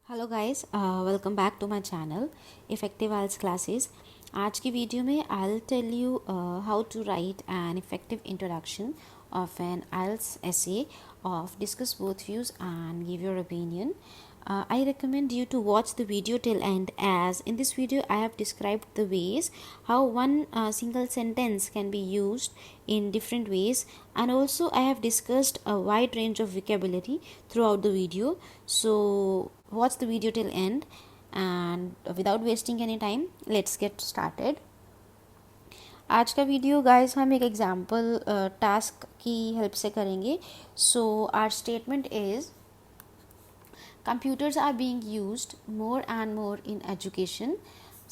Hello guys, welcome back to my channel effective IELTS classes. आज की video में I will tell you how to write an effective introduction of an IELTS essay of discuss both views and give your opinion. I recommend you to watch the video till end, as in this video I have described the ways how one single sentence can be used in different ways, and also I have discussed a wide range of vocabulary throughout the video. So watch the video till end, and without wasting any time, let's get started. आज का video guys हम एक example task की help से करेंगे. So our statement is computers are being used more and more in education.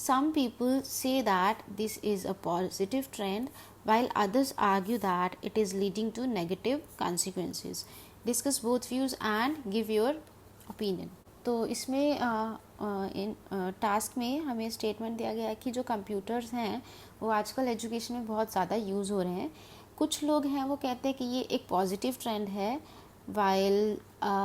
Some people say that this is a positive trend, while others argue that it is leading to negative consequences. Discuss both views and give your opinion. तो इसमें इन task में हमें statement दिया गया है कि जो computers हैं वो आजकल एजुकेशन में बहुत ज़्यादा यूज़ हो रहे हैं. कुछ लोग हैं वो कहते हैं कि ये एक पॉजिटिव ट्रेंड है, वाइल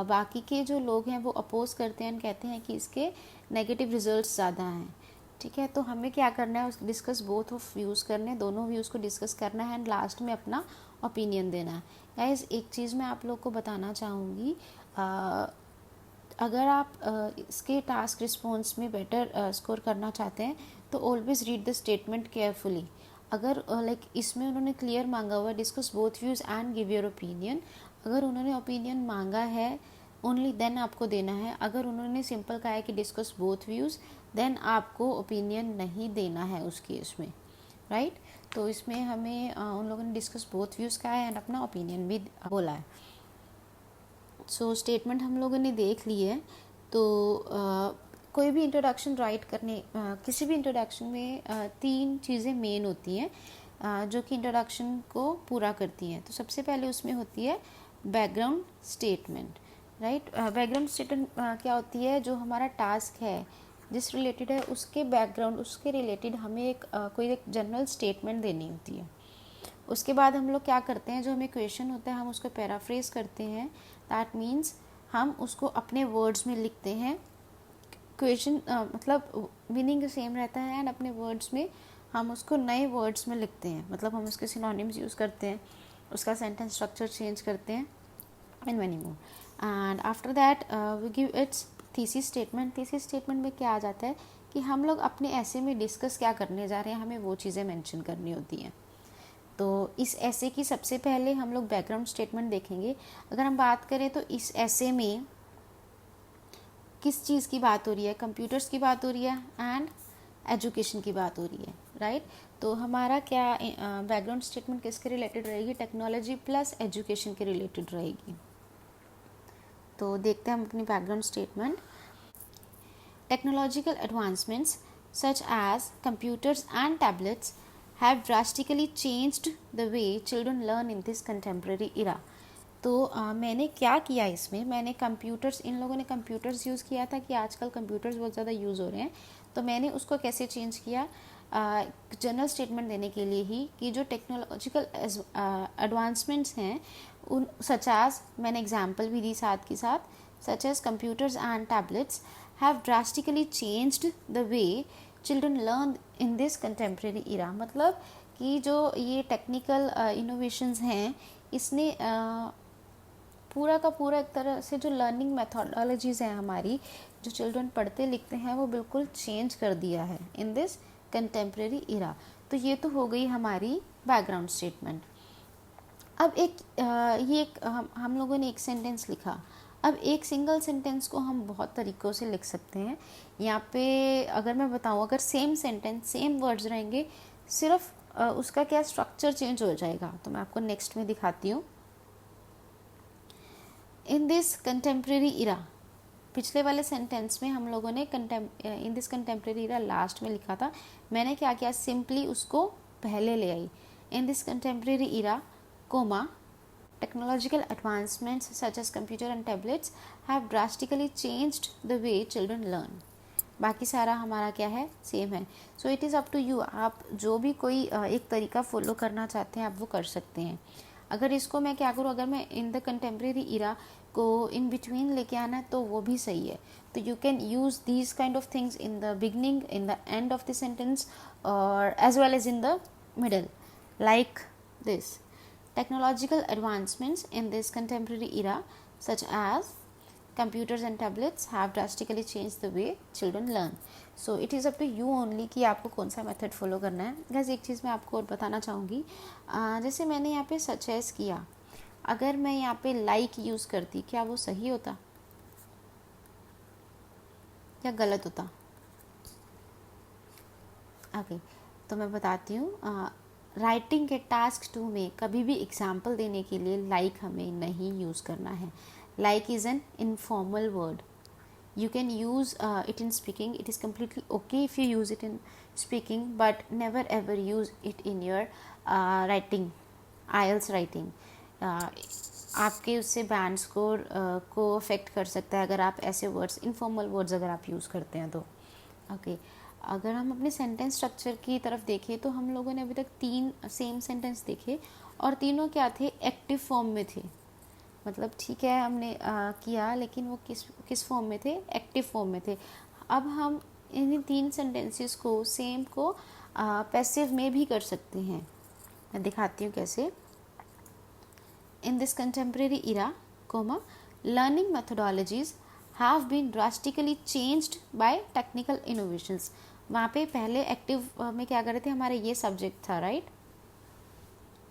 बाकी के जो लोग हैं वो अपोज करते हैं, कहते हैं कि इसके नेगेटिव रिजल्ट्स ज़्यादा हैं. ठीक है, तो हमें क्या करना है, डिस्कस बोथ ऑफ व्यूज़ करने, दोनों व्यूज़ को डिस्कस करना है एंड लास्ट में अपना ओपिनियन देना है. गाइस, एक चीज़ मैं आप लोग को बताना चाहूँगी, अगर आप इसके टास्क रिस्पॉन्स में बेटर स्कोर करना चाहते हैं तो always read the statement carefully. अगर लाइक इसमें उन्होंने क्लियर मांगा हुआ है discuss both views and give your opinion. अगर उन्होंने ओपिनियन मांगा है ओनली देन आपको देना है. अगर उन्होंने सिंपल कहा है कि डिस्कस बोथ व्यूज़, देन आपको ओपिनियन नहीं देना है उस केस में, राइट. तो इसमें हमें उन लोगों ने डिस्कस बोथ व्यूज़ कहा है एंड अपना ओपिनियन भी बोला है. सो स्टेटमेंट हम लोगों ने देख ली है. तो कोई भी इंट्रोडक्शन राइट करने, किसी भी इंट्रोडक्शन में तीन चीज़ें मेन होती हैं जो कि इंट्रोडक्शन को पूरा करती हैं. तो सबसे पहले उसमें होती है background statement, right. Background statement क्या होती है, जो हमारा टास्क है जिस रिलेटेड है उसके बैकग्राउंड, उसके रिलेटेड हमें कोई एक जनरल स्टेटमेंट देनी होती है. उसके बाद हम लोग क्या करते हैं, जो हमें क्वेश्चन होता है हम उसको पैराफ्रेज करते हैं. दैट मीन्स हम उसको अपने वर्ड्स में लिखते हैं. क्वेश्चन मतलब मीनिंग सेम रहता है एंड अपने वर्ड्स में हम उसको नए वर्ड्स में लिखते हैं. मतलब हम उसके सिनोनिम्स यूज़ करते हैं, उसका सेंटेंस स्ट्रक्चर चेंज करते हैं and many more. And after that we give its thesis statement. Thesis statement में क्या आ जाता है कि हम लोग अपने ऐसे में डिस्कस क्या करने जा रहे हैं, हमें वो चीज़ें मेंशन करनी होती हैं. तो इस ऐसे की सबसे पहले हम लोग बैकग्राउंड स्टेटमेंट देखेंगे. अगर हम बात करें तो इस ऐसे में किस चीज़ की बात हो रही है, कंप्यूटर्स की बात हो रही है एंड एजुकेशन की बात हो रही है, राइट. तो हमारा क्या बैकग्राउंड स्टेटमेंट किसके रिलेटेड रहेगी, टेक्नोलॉजी प्लस एजुकेशन के रिलेटेड रहेगी. तो देखते हैं हम अपनी background statement. Technological advancements such as computers and tablets have drastically changed the way children learn in this contemporary era. तो मैंने क्या किया इसमें, मैंने कंप्यूटर्स, इन लोगों ने कंप्यूटर्स यूज़ किया था कि आजकल कंप्यूटर्स बहुत ज़्यादा यूज़ हो रहे हैं. तो मैंने उसको कैसे चेंज किया, जनरल स्टेटमेंट देने के लिए ही कि जो टेक्नोलॉजिकल एडवांसमेंट्स हैं उन सच एज, मैंने एग्जाम्पल भी दी साथ के साथ, such as computers and tablets have drastically changed the way children learn in this contemporary era. मतलब कि जो ये टेक्निकल इनोवेशंस हैं इसने पूरा का पूरा एक तरह से जो लर्निंग मेथोडोलॉजीज़ हैं हमारी, जो चिल्ड्रन पढ़ते लिखते हैं, वो बिल्कुल चेंज कर दिया है इन दिस कंटेम्प्रेरी इरा. तो ये तो हो गई हमारी बैकग्राउंड स्टेटमेंट. अब हम लोगों ने एक सेंटेंस लिखा. अब एक सिंगल सेंटेंस को हम बहुत तरीक़ों से लिख सकते हैं. यहाँ पे अगर मैं बताऊँ, अगर सेम सेंटेंस सेम वर्ड्स रहेंगे, सिर्फ उसका क्या स्ट्रक्चर चेंज हो जाएगा. तो मैं आपको नेक्स्ट में दिखाती हूँ. इन दिस कंटेम्प्रेरी इरा, पिछले वाले सेंटेंस में हम लोगों ने in this contemporary era last में लिखा था. मैंने क्या किया, सिंपली उसको पहले ले आई. In this contemporary era comma technological advancements such as computer and tablets have drastically changed the way children learn. बाकी सारा हमारा क्या है, सेम है. So it is up to you. आप जो भी कोई एक तरीका फॉलो करना चाहते हैं आप वो कर सकते हैं. अगर इसको मैं क्या करूँ, अगर मैं इन द कंटेम्प्रेरी इरा को इन बिटवीन लेके आना है तो वो भी सही है. तो you can use these kind of things in the beginning, in the end of the sentence, और as well as in the middle, like this. Technological advancements in this contemporary era, such as computers and tablets, have drastically changed the way children learn. So it is up to you only कि आपको कौन सा method follow करना है. Gas एक चीज़ मैं आपको और बताना चाहूँगी, जैसे मैंने यहाँ पे सच एस किया, अगर मैं यहाँ पे लाइक यूज़ करती, क्या वो सही होता या गलत होता? ओके तो मैं बताती हूँ. राइटिंग के टास्क 2 में कभी भी एग्जाम्पल देने के लिए लाइक हमें नहीं यूज़ करना है. Like is an informal word. You can use it in speaking. It is completely okay if you use it in speaking, but never ever use it in your writing, IELTS writing. आपके उससे band score को affect कर सकता है अगर आप ऐसे words, informal words अगर आप यूज़ करते हैं तो. ओके अगर हम अपने सेंटेंस स्ट्रक्चर की तरफ देखें तो हम लोगों ने अभी तक 3 सेम सेंटेंस देखे और तीनों क्या थे? एक्टिव फॉर्म में थे. मतलब ठीक है हमने किया, लेकिन वो किस फॉर्म में थे? एक्टिव फॉर्म में थे. अब हम इन 3 सेंटेंसेस को सेम को पैसिव में भी कर सकते हैं. मैं दिखाती हूँ कैसे. In this contemporary era, learning methodologies have been drastically changed by technical innovations. वहाँ पे पहले एक्टिव में क्या कर रहे थे? हमारे ये सब्जेक्ट था, राइट.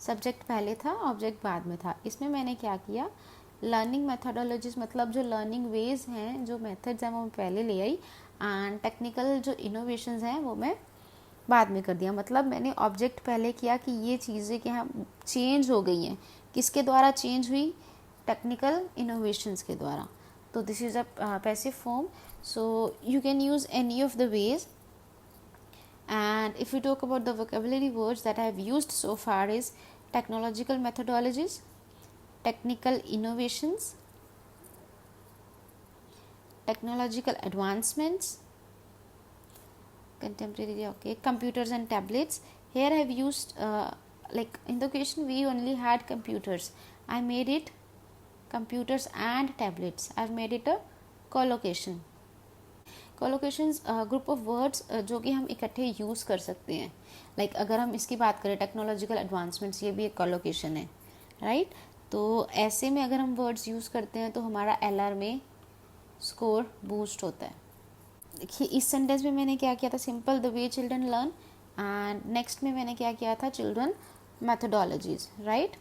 सब्जेक्ट पहले था, ऑब्जेक्ट बाद में था. इसमें मैंने क्या किया? लर्निंग मेथोडोलॉजीज मतलब जो लर्निंग वेज हैं, जो मेथड्स हैं वो मैं पहले ले आई, एंड टेक्निकल जो इनोवेशंस हैं वो मैं बाद में कर दिया. मतलब मैंने ऑब्जेक्ट पहले किया कि ये चीज़ें क्या चेंज हो गई हैं. किसके द्वारा चेंज हुई? टेक्निकल इनोवेशंस के द्वारा. तो this is a passive form. So you can use any of the ways. And if we talk about the vocabulary words that I have used so far is technological methodologies, technical innovations, technological advancements, contemporary, okay, computers and tablets. Here I have used like in the question we only had computers. I made it computers and tablets. I have made it a collocation. Collocations group of words जो कि हम इकट्ठे use कर सकते हैं. Like अगर हम इसकी बात करें टेक्नोलॉजिकल एडवांसमेंट्स, ये भी एक कोलोकेशन है, राइट. तो ऐसे में अगर हम वर्ड्स यूज़ करते हैं तो हमारा LR में स्कोर बूस्ट होता है. देखिए इस सेंटेंस में मैंने क्या किया था? Simple the way children learn, and next में मैंने क्या किया था? Children methodologies, right.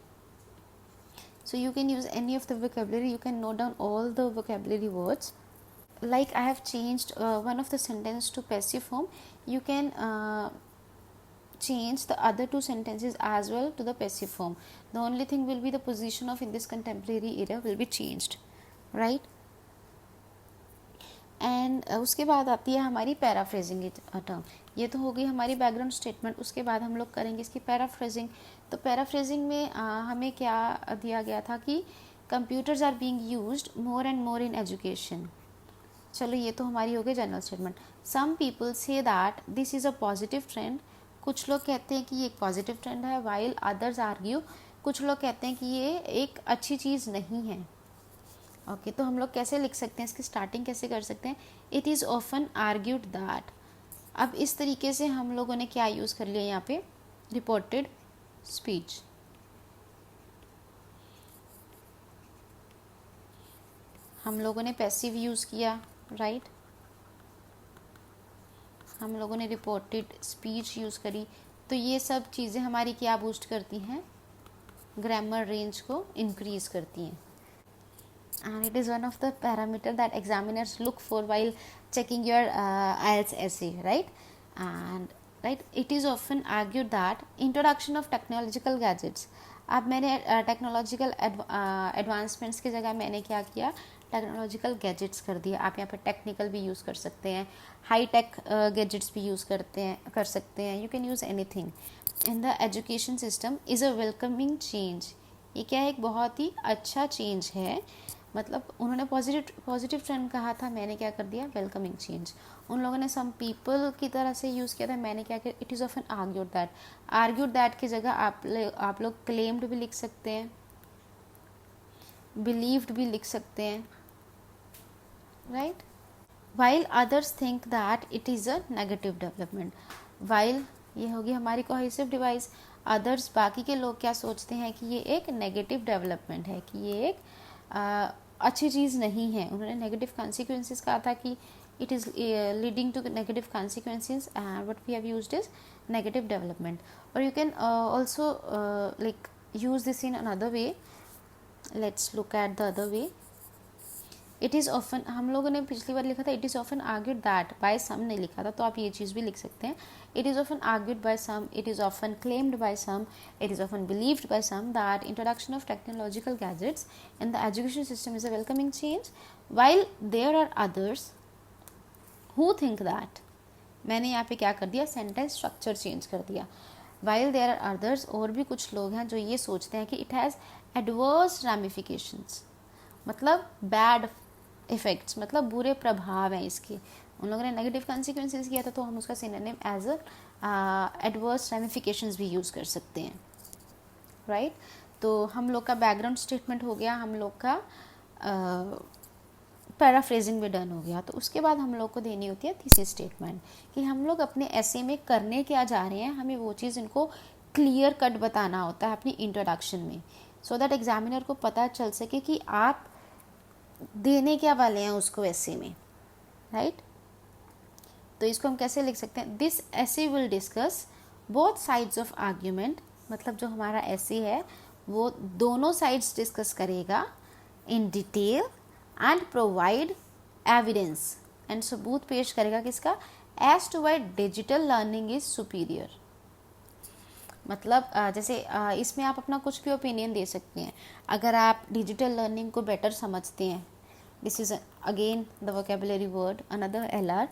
So you can use any of the vocabulary. You can note down all the vocabulary words. Like I have changed one of the sentence to passive form, you can change the other 2 sentences as well to the passive form. The only thing will be the position of in this contemporary era will be changed, right. And उसके बाद आती है हमारी paraphrasing term. ये तो हो गई हमारी बैकग्राउंड स्टेटमेंट. उसके बाद हम लोग करेंगे इसकी पैराफ्रेजिंग. तो पैराफ्रेजिंग में हमें क्या दिया गया था कि computers are being used more and more in education. चलो ये तो हमारी हो गई general statement. Some people say that this is a positive trend. कुछ लोग कहते हैं कि ये एक पॉजिटिव ट्रेंड है, वाइल अदर्स आर्ग्यू, कुछ लोग कहते हैं कि ये एक अच्छी चीज़ नहीं है. ओके तो हम लोग कैसे लिख सकते हैं, इसकी स्टार्टिंग कैसे कर सकते हैं? It is often argued that. अब इस तरीके से हम लोगों ने क्या यूज़ कर लिया यहाँ पे? Reported speech. हम लोगों ने पैसिव यूज़ किया, राइट. हम लोगों ने रिपोर्टेड स्पीच यूज़ करी. तो ये सब चीज़ें हमारी क्या बूस्ट करती हैं? ग्रामर रेंज को इंक्रीज़ करती हैं. And it is one of the parameter that examiners look for while checking your IELTS essay, right. And right, it is often argued that introduction of technological gadgets. अब मैंने technological advancements की जगह मैंने क्या किया? Technological gadgets कर दिया. आप यहाँ पर टेक्निकल भी यूज़ कर सकते हैं, हाई टेक गैजेट्स भी यूज़ कर सकते हैं. You can use anything. In the education system is a welcoming change. ये क्या है? एक बहुत ही अच्छा चेंज है. मतलब उन्होंने पॉजिटिव ट्रेंड कहा था, मैंने क्या कर दिया? Welcoming change. उन लोगों ने सम पीपल की तरह से यूज़ किया था, मैंने क्या किया? It is often argued that की जगह आप लोग क्लेम्ड भी लिख सकते हैं. बिलीव्ड भी लिख सकते हैं, right. While others think that it is a negative development, while ये होगी हमारी कोहेसिव डिवाइस, अदर्स बाकी के लोग क्या सोचते हैं कि ये एक नेगेटिव डेवलपमेंट है, कि ये एक अच्छी चीज़ नहीं है। उन्होंने नेगेटिव कॉन्सिक्वेंसेस कहा था कि it is leading to negative consequences, and what we have used is negative development. Or you can also like use this in another way. Let's look at the other way. It is often, हम लोगों ने पिछली बार लिखा था it is often argued that, by some ने लिखा था, तो आप ये चीज़ भी लिख सकते हैं, it is often argued by some, it is often claimed by some, it is often believed by some that introduction of technological gadgets in the education system is a welcoming change, while there are others who think that, मैंने यहाँ पे क्या कर दिया, sentence structure change कर दिया, while there are others, और भी कुछ लोग हैं जो ये सोचते हैं कि it has adverse ramifications, मतलब बैड इफेक्ट्स, मतलब बुरे प्रभाव हैं इसके। उन लोगों ने नेगेटिव कॉन्सिक्वेंसेस किया था, तो हम उसका synonym as a adverse ramifications भी यूज़ कर सकते हैं, राइट। तो हम लोग का बैकग्राउंड स्टेटमेंट हो गया, हम लोग का पैराफ्रेजिंग भी डन हो गया। तो उसके बाद हम लोग को देनी होती है थीसिस स्टेटमेंट, कि हम लोग अपने ऐसे में करने क्या जा रहे हैं, हमें वो चीज़ इनको क्लियर कट बताना होता है अपनी इंट्रोडक्शन में, सो दैट एग्जामिनर को पता चल सके कि आप देने क्या वाले हैं उसको ऐसे में, राइट। तो इसको हम कैसे लिख सकते हैं, this essay will discuss both sides of argument, मतलब जो हमारा ऐसे है वो दोनों साइड्स डिस्कस करेगा in detail and provide evidence, and सबूत पेश करेगा किसका, as to why digital learning is superior. मतलब जैसे इसमें आप अपना कुछ भी ओपिनियन दे सकते हैं। अगर आप डिजिटल लर्निंग को बेटर समझते हैं, this is again the vocabulary word another LR,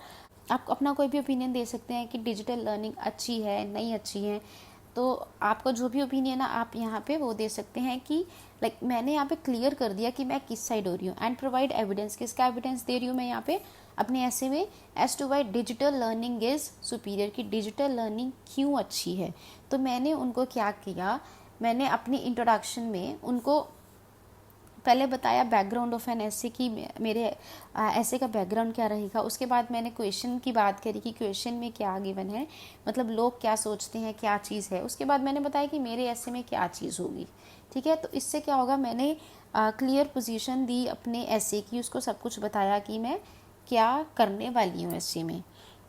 आप अपना कोई भी ओपिनियन दे सकते हैं कि डिजिटल लर्निंग अच्छी है नहीं अच्छी है। तो आपका जो भी ओपिनियन है आप यहाँ पे वो दे सकते हैं कि लाइक मैंने यहाँ पे क्लियर कर दिया कि मैं किस साइड हो रही हूँ, एंड प्रोवाइड एविडेंस, किसका एविडेंस दे रही हूँ मैं यहाँ पे अपने ऐसे में, as to why digital learning is superior, कि डिजिटल लर्निंग क्यों अच्छी है। तो मैंने उनको क्या किया, मैंने अपनी इंट्रोडक्शन में उनको पहले बताया बैकग्राउंड ऑफ एन ऐसे की, मेरे ऐसे का बैकग्राउंड क्या रहेगा। उसके बाद मैंने क्वेश्चन की बात करी कि क्वेश्चन में क्या गिवन है, मतलब लोग क्या सोचते हैं क्या चीज़ है। उसके बाद मैंने बताया कि मेरे ऐसे में क्या चीज़ होगी, ठीक है। तो इससे क्या होगा, मैंने क्लियर पोजीशन दी अपने ऐसे की, उसको सब कुछ बताया कि मैं क्या करने वाली हूँ ऐसे में।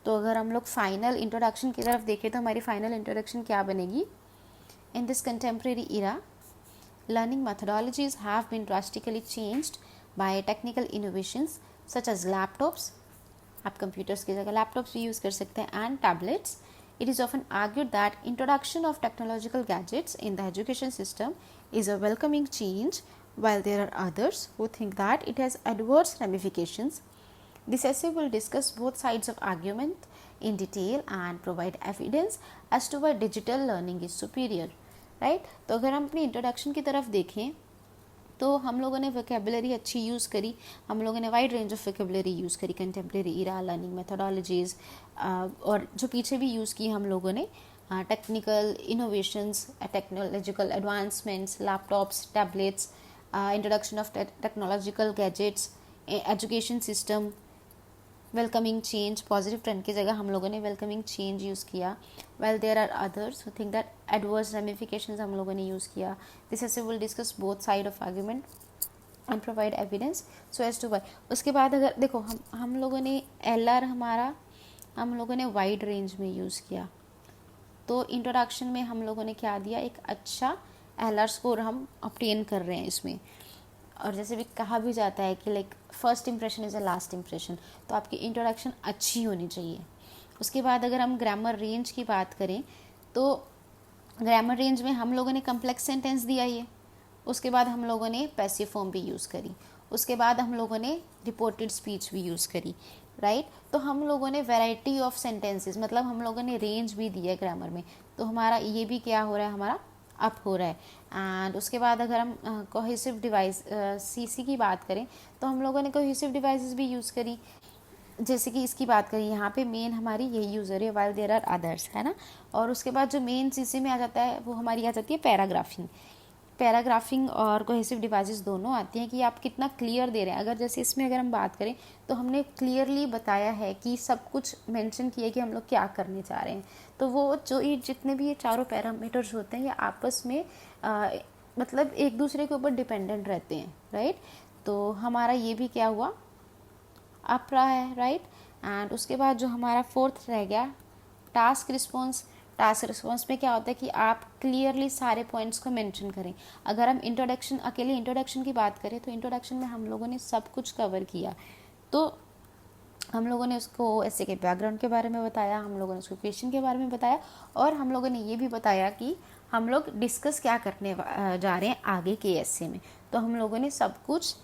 तो अगर हम लोग फाइनल इंट्रोडक्शन की तरफ देखें तो हमारी फाइनल इंट्रोडक्शन क्या बनेगी, in this contemporary era learning methodologies have been drastically changed by technical innovations such as laptops, आप computers की जगह laptops भी use कर सकते हैं, and tablets. It is often argued that introduction of technological gadgets in the education system is a welcoming change, while there are others who think that it has adverse ramifications. This essay will discuss both sides of argument in detail and provide evidence as to why digital learning is superior. Right तो अगर हम अपनी introduction की तरफ देखें तो हम लोगों ने वोकेबुलरी अच्छी यूज़ करी, हम लोगों ने wide range of vocabulary use करी, कंटेम्प्रेरी इरा, लर्निंग मेथोडोलॉजीज़, और जो पीछे भी यूज़ की हम लोगों ने technical innovations, technological advancements, laptops, tablets, introduction of technological gadgets, education system, welcoming change, positive trend की जगह हम लोगों ने वेलकमिंग चेंज यूज़ किया। Well there are others who think that adverse ramifications हम लोगों ने यूज़ किया। This essay will discuss both side of argument and provide evidence so as to why. उसके बाद अगर देखो हम लोगों ने LR हमारा हम लोगों ने वाइड रेंज में यूज़ किया, तो इंट्रोडक्शन में हम लोगों ने क्या दिया, एक अच्छा LR स्कोर हम ऑब्टेन कर रहे हैं इसमें। और जैसे भी कहा भी जाता है कि like first impression is a last impression, तो आपकी इंट्रोडक्शन अच्छी होनी चाहिए। उसके बाद अगर हम ग्रामर रेंज की बात करें तो ग्रामर रेंज में हम लोगों ने कम्प्लेक्स सेंटेंस दिया ये, उसके बाद हम लोगों ने पैसिव फॉर्म भी यूज़ करी, उसके बाद हम लोगों ने रिपोर्टेड स्पीच भी यूज़ करी, राइट। तो हम लोगों ने वैरायटी ऑफ सेंटेंसेस, मतलब हम लोगों ने रेंज भी दी है ग्रामर में, तो हमारा ये भी क्या हो रहा है, हमारा अप हो रहा है। एंड उसके बाद अगर हम कोहेसिव डिवाइस CC की बात करें तो हम लोगों ने कोहेसिव डिवाइसेस भी यूज़ करी, जैसे कि इसकी बात करें यहाँ पे मेन हमारी यही यूज़र है, वाइल देयर आर अदर्स, है ना। और उसके बाद जो मेन CC में आ जाता है वो हमारी आ जाती है पैराग्राफिंग। पैराग्राफिंग और कोहेसिव डिवाइसेस दोनों आती हैं कि आप कितना क्लियर दे रहे हैं। अगर जैसे इसमें अगर हम बात करें तो हमने क्लियरली बताया है कि सब कुछ मेंशन किया कि हम लोग क्या करने चाह रहे हैं। तो वो जो ये जितने भी ये चारों पैरामीटर्स होते हैं ये आपस में मतलब एक दूसरे के ऊपर डिपेंडेंट रहते हैं, राइट। तो हमारा ये भी क्या हुआ, अप रहा है, राइट। एंड उसके बाद जो हमारा फोर्थ रह गया टास्क रिस्पॉन्स। टास्क रिस्पॉन्स में क्या होता है कि आप क्लियरली सारे पॉइंट्स को मेंशन करें। अगर हम इंट्रोडक्शन, अकेले इंट्रोडक्शन की बात करें तो इंट्रोडक्शन में हम लोगों ने सब कुछ कवर किया। तो हम लोगों ने उसको ऐसे के बैकग्राउंड के बारे में बताया, हम लोगों ने उसको क्वेश्चन के बारे में बताया, और हम लोगों ने ये भी बताया कि हम लोग डिस्कस क्या करने जा रहे हैं आगे के ऐसे में। तो हम लोगों ने सब कुछ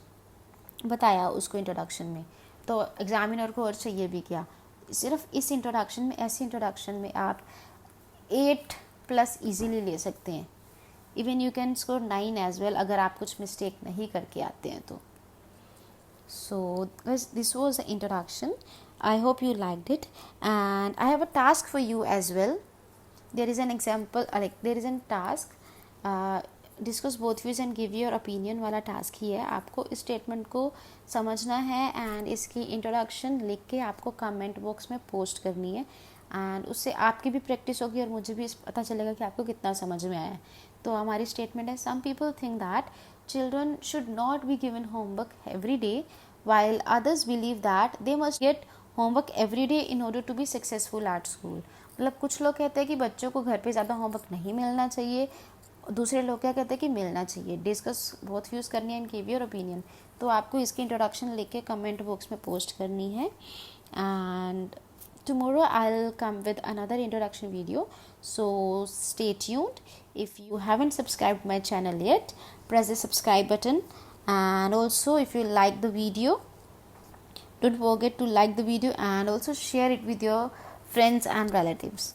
बताया उसको इंट्रोडक्शन में। तो एग्जामिनर को और चाहिए भी क्या, सिर्फ इस इंट्रोडक्शन में, ऐसे इंट्रोडक्शन में आप 8+ इजीली ले सकते हैं। Even you can score 9 as well अगर आप कुछ मिस्टेक नहीं करके आते हैं तो। So this was the introduction. I hope you liked it, and I have a task for you as well. There is an example, like there is a task, discuss both views and give your opinion वाला task ही है। आपको इस statement को समझना है and इसकी introduction लिख के आपको कमेंट बॉक्स में पोस्ट करनी है, एंड उससे आपकी भी प्रैक्टिस होगी और मुझे भी पता चलेगा कि आपको कितना समझ में आया है। तो हमारी स्टेटमेंट है, some people think that children should not be given homework every day, while others believe that they must get homework every day in order to be successful at school. मतलब कुछ लोग कहते हैं कि बच्चों को घर पे ज़्यादा होमवर्क नहीं मिलना चाहिए, दूसरे लोग क्या कहते हैं कि मिलना चाहिए। डिस्कस बोथ व्यूज़ करनी है एंड गिव योर ओपिनियन। तो आपको इसकी इंट्रोडक्शन लिख के कमेंट बॉक्स में पोस्ट करनी है, and tomorrow I'll come with another introduction video, so stay tuned. If you haven't subscribed my channel yet, press the subscribe button, and also if you like the video, don't forget to like the video and also share it with your friends and relatives.